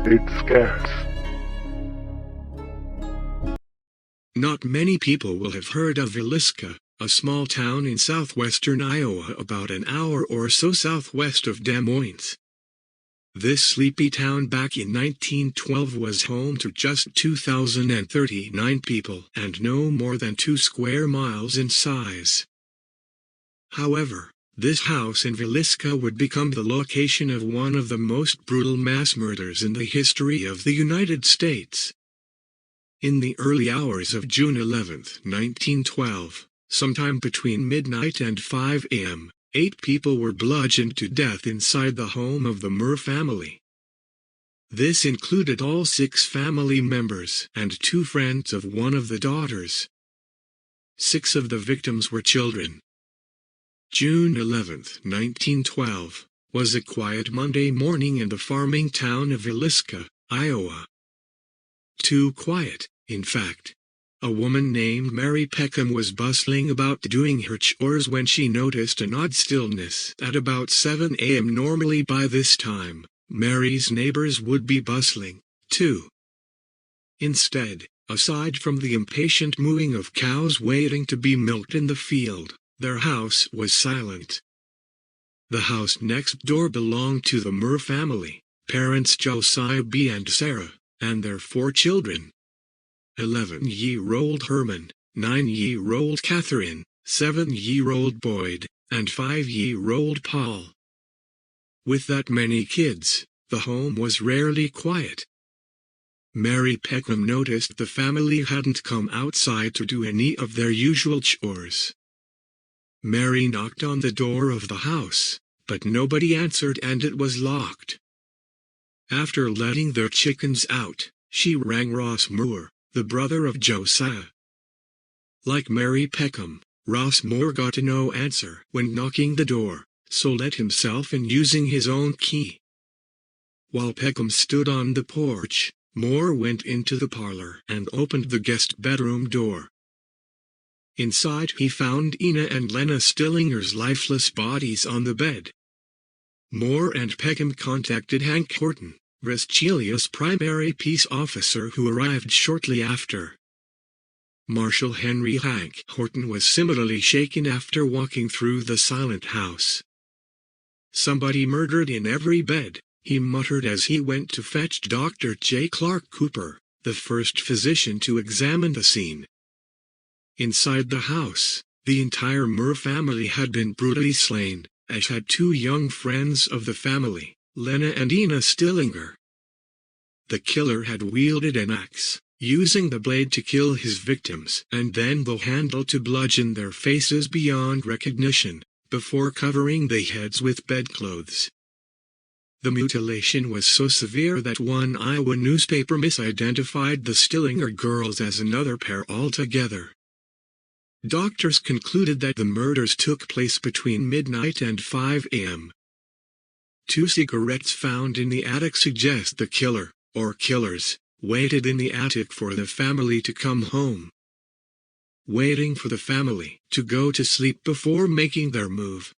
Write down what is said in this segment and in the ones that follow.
It's scarce. Not many people will have heard of VILLISCA, a small town in southwestern Iowa about an hour or so southwest of Des Moines. This sleepy town back in 1912 was home to just 2,039 people and no more than 2 square miles in size. However, this house in VILLISCA would become the location of one of the most brutal mass murders in the history of the United States. In the early hours of June 11, 1912, sometime between midnight and 5 a.m., 8 people were bludgeoned to death inside the home of the Murr family. This included all 6 family members and 2 friends of one of the daughters. 6 of the victims were children. June 11, 1912, was a quiet Monday morning in the farming town of VILLISCA, Iowa. Too quiet, in fact. A woman named Mary PECKHAM was bustling about doing her chores when she noticed an odd stillness at about 7 a.m. Normally by this time, Mary's neighbors would be bustling, too. Instead, aside from the impatient mooing of cows waiting to be milked in the field, their house was silent. The house next door belonged to the Murr family, parents Josiah B. and Sarah, and their 4 children. 11-year-old Herman, 9-year-old Catherine, 7-year-old Boyd, and 5-year-old Paul. With that many kids, the home was rarely quiet. Mary PECKHAM noticed the family hadn't come outside to do any of their usual chores. Mary knocked on the door of the house, but nobody answered and it was locked. After letting their chickens out, she rang Ross Moore, the brother of Josiah. Like Mary PECKHAM, Ross Moore got no answer when knocking the door, so let himself in using his own key. While PECKHAM stood on the porch, Moore went into the parlor and opened the guest bedroom door. Inside he found Ina and Lena Stillinger's lifeless bodies on the bed. Moore and PECKHAM contacted Hank Horton, Vespasia's primary peace officer, who arrived shortly after. Marshal Henry Hank Horton was similarly shaken after walking through the silent house. "Somebody murdered in every bed," he muttered as he went to fetch Dr. J. Clark Cooper, the first physician to examine the scene. Inside the house, the entire Murr family had been brutally slain, as had 2 young friends of the family, Lena and Ina Stillinger. The killer had wielded an axe, using the blade to kill his victims and then the handle to bludgeon their faces beyond recognition, before covering the heads with bedclothes. The mutilation was so severe that one Iowa newspaper misidentified the Stillinger girls as another pair altogether. Doctors concluded that the murders took place between midnight and 5 a.m. 2 cigarettes found in the attic suggest the killer, or killers, waited in the attic for the family to come home. Waiting for the family to go to sleep before making their move.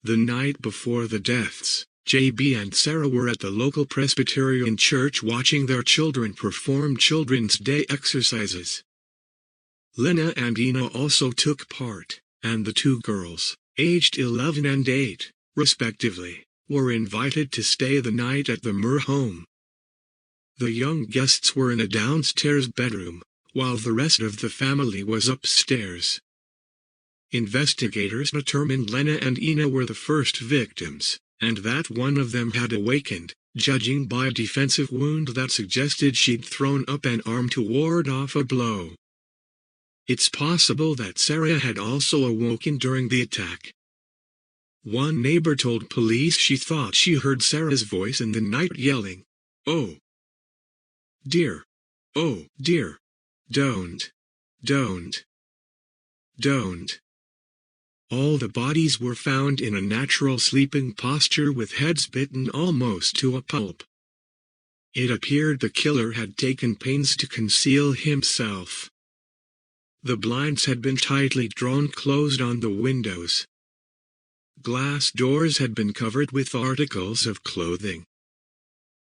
The night before the deaths, J.B. and Sarah were at the local Presbyterian church watching their children perform Children's Day exercises. Lena and Ina also took part, and the 2 girls, aged 11 and 8, respectively, were invited to stay the night at the Murr home. The young guests were in a downstairs bedroom, while the rest of the family was upstairs. Investigators determined Lena and Ina were the first victims, and that one of them had awakened, judging by a defensive wound that suggested she'd thrown up an arm to ward off a blow. It's possible that Sarah had also awoken during the attack. One neighbor told police she thought she heard Sarah's voice in the night yelling, "Oh dear, oh dear, don't, don't, don't." All the bodies were found in a natural sleeping posture with heads bitten almost to a pulp. It appeared the killer had taken pains to conceal himself. The blinds had been tightly drawn closed on the windows. Glass doors had been covered with articles of clothing.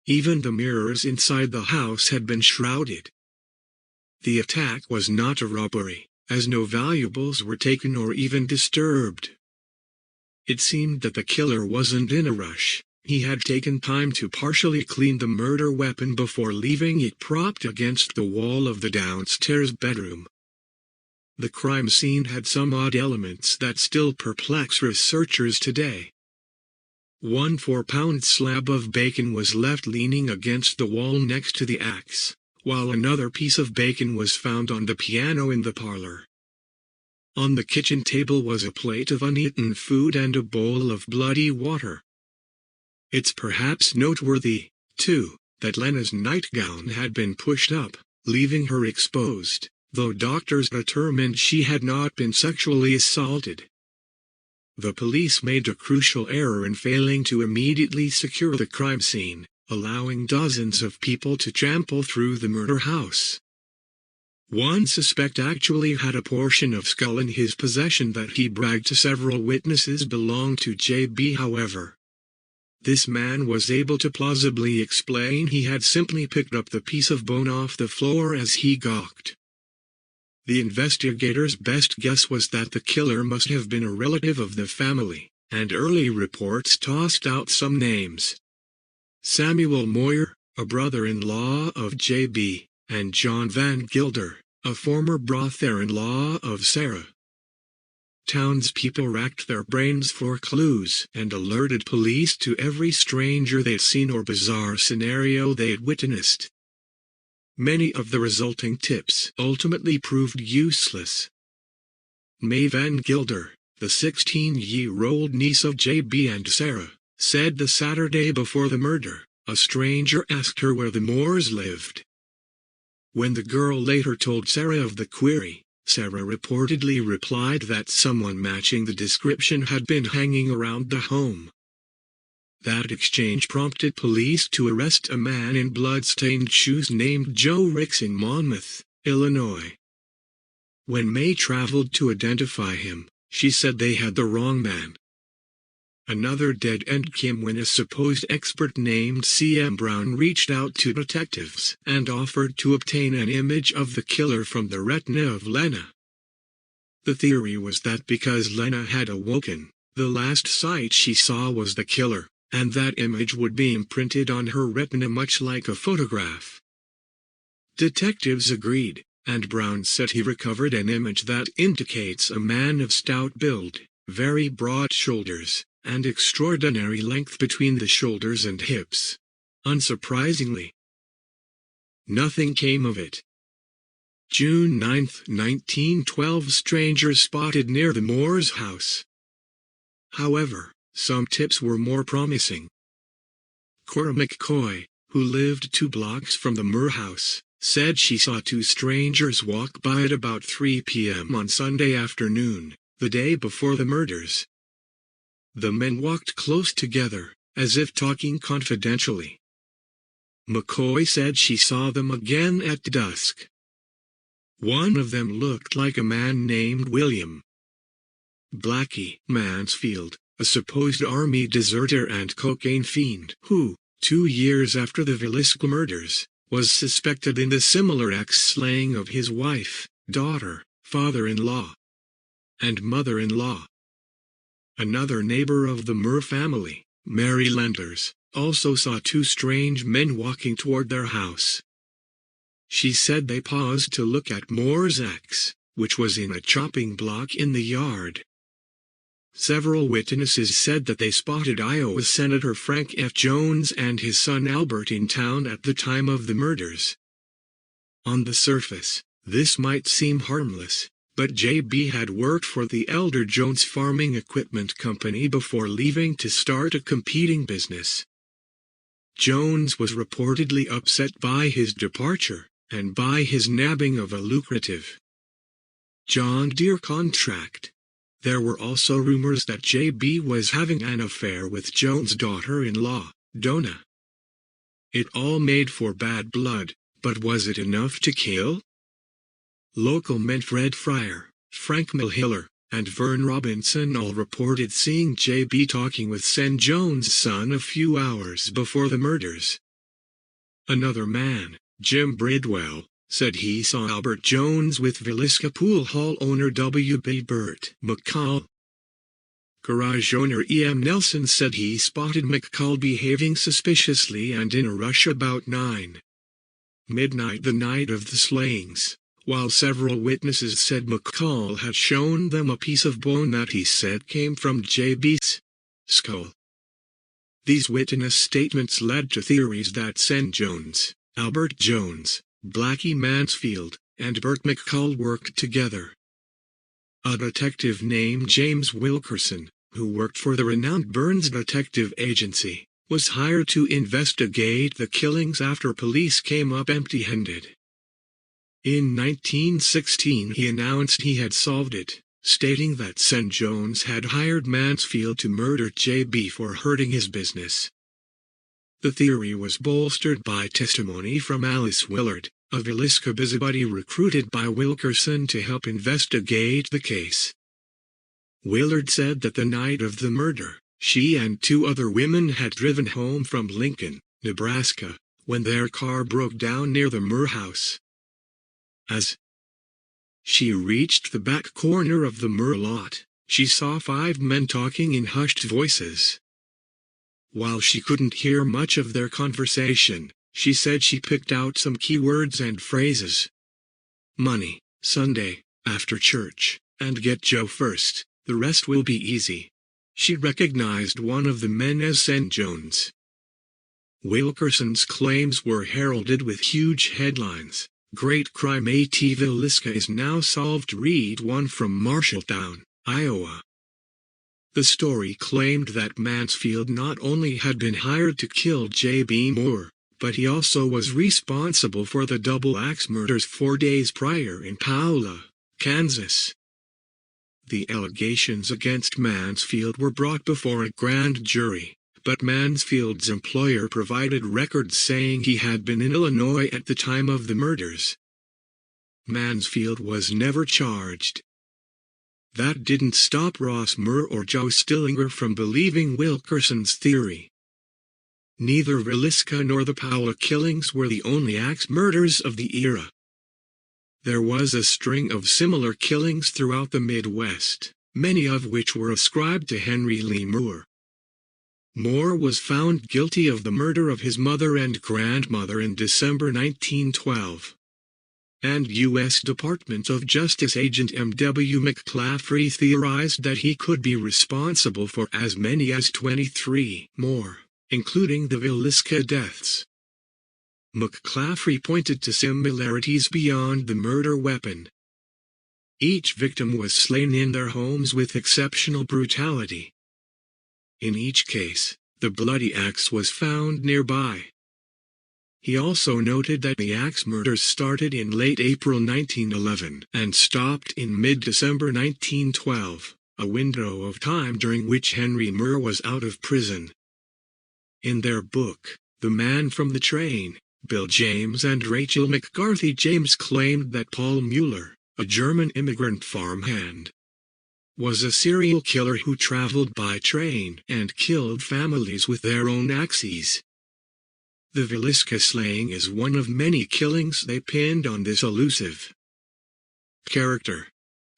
Even the mirrors inside the house had been shrouded. The attack was not a robbery, as no valuables were taken or even disturbed. It seemed that the killer wasn't in a rush. He had taken time to partially clean the murder weapon before leaving it propped against the wall of the downstairs bedroom. The crime scene had some odd elements that still perplex researchers today. One 4-pound slab of bacon was left leaning against the wall next to the axe, while another piece of bacon was found on the piano in the parlor. On the kitchen table was a plate of uneaten food and a bowl of bloody water. It's perhaps noteworthy, too, that Lena's nightgown had been pushed up, leaving her exposed, though doctors determined she had not been sexually assaulted. The police made a crucial error in failing to immediately secure the crime scene, allowing dozens of people to trample through the murder house. One suspect actually had a portion of skull in his possession that he bragged to several witnesses belonged to JB. However, this man was able to plausibly explain he had simply picked up the piece of bone off the floor as he gawked. The investigators' best guess was that the killer must have been a relative of the family, and early reports tossed out some names. Samuel Moyer, a brother-in-law of J.B., and John Van Gilder, a former brother-in-law of Sarah. Townspeople racked their brains for clues and alerted police to every stranger they'd seen or bizarre scenario they'd witnessed. Many of the resulting tips ultimately proved useless. May Van Gilder, the 16-year-old niece of J.B. and Sarah, said the Saturday before the murder, a stranger asked her where the Moores lived. When the girl later told Sarah of the query, Sarah reportedly replied that someone matching the description had been hanging around the home. That exchange prompted police to arrest a man in blood-stained shoes named Joe Ricks in Monmouth, Illinois. When May traveled to identify him, she said they had the wrong man. Another dead end came when a supposed expert named C.M. Brown reached out to detectives and offered to obtain an image of the killer from the retina of Lena. The theory was that because Lena had awoken, the last sight she saw was the killer, and that image would be imprinted on her retina much like a photograph. Detectives agreed, and Brown said he recovered an image that indicates a man of stout build, very broad shoulders, and extraordinary length between the shoulders and hips. Unsurprisingly, nothing came of it. June 9, 1912, strangers spotted near the Moores' house. However, some tips were more promising. Cora McCoy, who lived 2 blocks from the Moore house, said she saw 2 strangers walk by at about 3 p.m. on Sunday afternoon, the day before the murders. The men walked close together, as if talking confidentially. McCoy said she saw them again at dusk. One of them looked like a man named William Blackie Mansfield, a supposed army deserter and cocaine fiend who, 2 years after the VILLISCA murders, was suspected in the similar axe-slaying of his wife, daughter, father-in-law, and mother-in-law. Another neighbor of the Moore family, Mary Landers, also saw 2 strange men walking toward their house. She said they paused to look at Moore's axe, which was in a chopping block in the yard. Several witnesses said that they spotted Iowa Senator Frank F. Jones and his son Albert in town at the time of the murders. On the surface, this might seem harmless, but J.B. had worked for the Elder Jones Farming Equipment Company before leaving to start a competing business. Jones was reportedly upset by his departure, and by his nabbing of a lucrative John Deere contract. There were also rumors that J.B. was having an affair with Jones' daughter-in-law, Donna. It all made for bad blood, but was it enough to kill? Local men Fred Fryer, Frank Millhiller, and Vern Robinson all reported seeing J.B. talking with Sen Jones' son a few hours before the murders. Another man, Jim Bridwell, said he saw Albert Jones with Villisca Pool Hall owner W.B. Burt McCall. Garage owner E.M. Nelson said he spotted McCall behaving suspiciously and in a rush about 9 midnight the night of the slayings, while several witnesses said McCall had shown them a piece of bone that he said came from J.B.'s skull. These witness statements led to theories that St. Jones, Albert Jones, Blackie Mansfield, and Burt McCall worked together. A detective named James Wilkerson, who worked for the renowned Burns Detective Agency, was hired to investigate the killings after police came up empty-handed. In 1916 he announced he had solved it, stating that St. Jones had hired Mansfield to murder J.B. for hurting his business. The theory was bolstered by testimony from Alice Willard, a Villisca busybody recruited by Wilkerson to help investigate the case. Willard said that the night of the murder, she and 2 other women had driven home from Lincoln, Nebraska, when their car broke down near the Murr house. As she reached the back corner of the Murr lot, she saw 5 men talking in hushed voices. While she couldn't hear much of their conversation, she said she picked out some key words and phrases. Money, Sunday, after church, and get Joe first, the rest will be easy. She recognized one of the men as St. Jones. Wilkerson's claims were heralded with huge headlines. Great crime at Villisca is now solved. Read one from Marshalltown, Iowa. The story claimed that Mansfield not only had been hired to kill J.B. Moore, but he also was responsible for the double axe murders 4 days prior in Paola, Kansas. The allegations against Mansfield were brought before a grand jury, but Mansfield's employer provided records saying he had been in Illinois at the time of the murders. Mansfield was never charged. That didn't stop Ross Murr or Joe Stillinger from believing Wilkerson's theory. Neither Villisca nor the Paola killings were the only axe murders of the era. There was a string of similar killings throughout the Midwest, many of which were ascribed to Henry Lee Moore. Moore was found guilty of the murder of his mother and grandmother in December 1912. And U.S. Department of Justice agent M.W. McClaffery theorized that he could be responsible for as many as 23 more, including the Villisca deaths. McClaffery pointed to similarities beyond the murder weapon. Each victim was slain in their homes with exceptional brutality. In each case, the bloody axe was found nearby. He also noted that the axe murders started in late April 1911 and stopped in mid-December 1912, a window of time during which Henry Moore was out of prison. In their book, The Man from the Train, Bill James and Rachel McCarthy James claimed that Paul Mueller, a German immigrant farmhand, was a serial killer who traveled by train and killed families with their own axes. The Villisca slaying is one of many killings they pinned on this elusive character.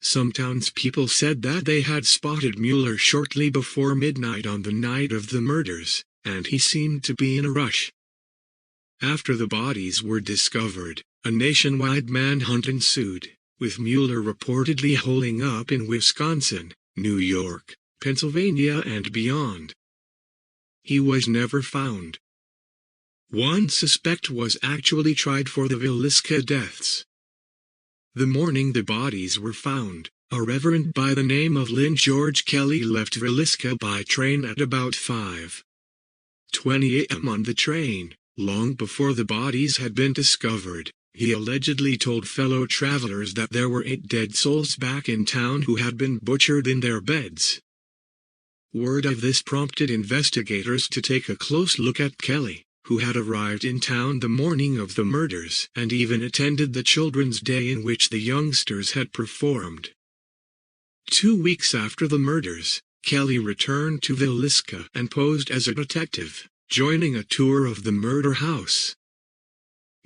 Some townspeople said that they had spotted Mueller shortly before midnight on the night of the murders, and he seemed to be in a rush. After the bodies were discovered, a nationwide manhunt ensued, with Mueller reportedly holing up in Wisconsin, New York, Pennsylvania and beyond. He was never found. One suspect was actually tried for the Villisca deaths. The morning the bodies were found, a reverend by the name of Lynn George Kelly left Villisca by train at about 5:20 a.m. on the train, long before the bodies had been discovered. He allegedly told fellow travelers that there were 8 dead souls back in town who had been butchered in their beds. Word of this prompted investigators to take a close look at Kelly, who had arrived in town the morning of the murders and even attended the Children's Day in which the youngsters had performed. 2 weeks after the murders, Kelly returned to Villisca and posed as a detective, joining a tour of the murder house.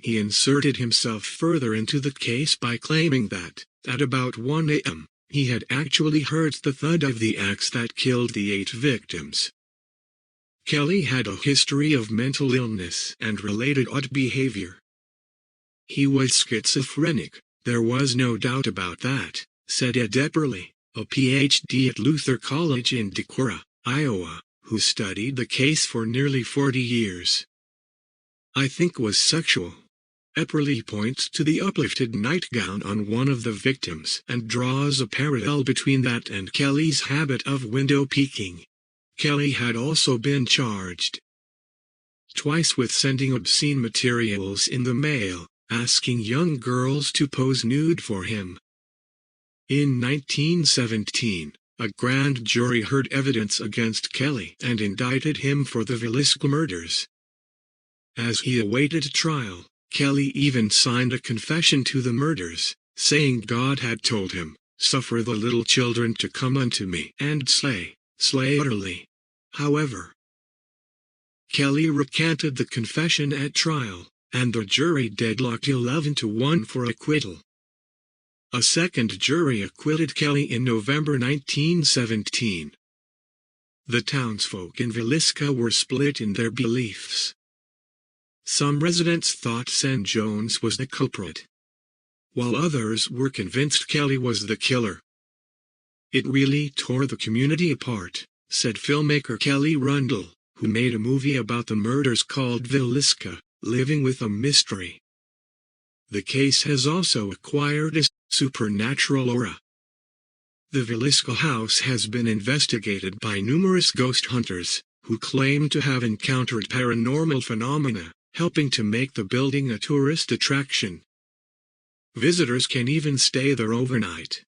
He inserted himself further into the case by claiming that, at about 1 a.m., he had actually heard the thud of the axe that killed the 8 victims. Kelly had a history of mental illness and related odd behavior. He was schizophrenic, there was no doubt about that, said Ed Epperly, a Ph.D. at Luther College in Decorah, Iowa, who studied the case for nearly 40 years. I think was sexual. Epperly points to the uplifted nightgown on one of the victims and draws a parallel between that and Kelly's habit of window peeking. Kelly had also been charged twice with sending obscene materials in the mail, asking young girls to pose nude for him. In 1917, a grand jury heard evidence against Kelly and indicted him for the VILLISCA murders. As he awaited trial, Kelly even signed a confession to the murders, saying God had told him, "Suffer the little children to come unto me and slay utterly." However, Kelly recanted the confession at trial, and the jury deadlocked 11-1 for acquittal. A second jury acquitted Kelly in November 1917. The townsfolk in VILLISCA were split in their beliefs. Some residents thought St. Jones was the culprit, while others were convinced Kelly was the killer. "It really tore the community apart," said filmmaker Kelly Rundle, who made a movie about the murders called VILLISCA, Living with a Mystery. The case has also acquired a supernatural aura. The VILLISCA house has been investigated by numerous ghost hunters, who claim to have encountered paranormal phenomena, helping to make the building a tourist attraction. Visitors can even stay there overnight.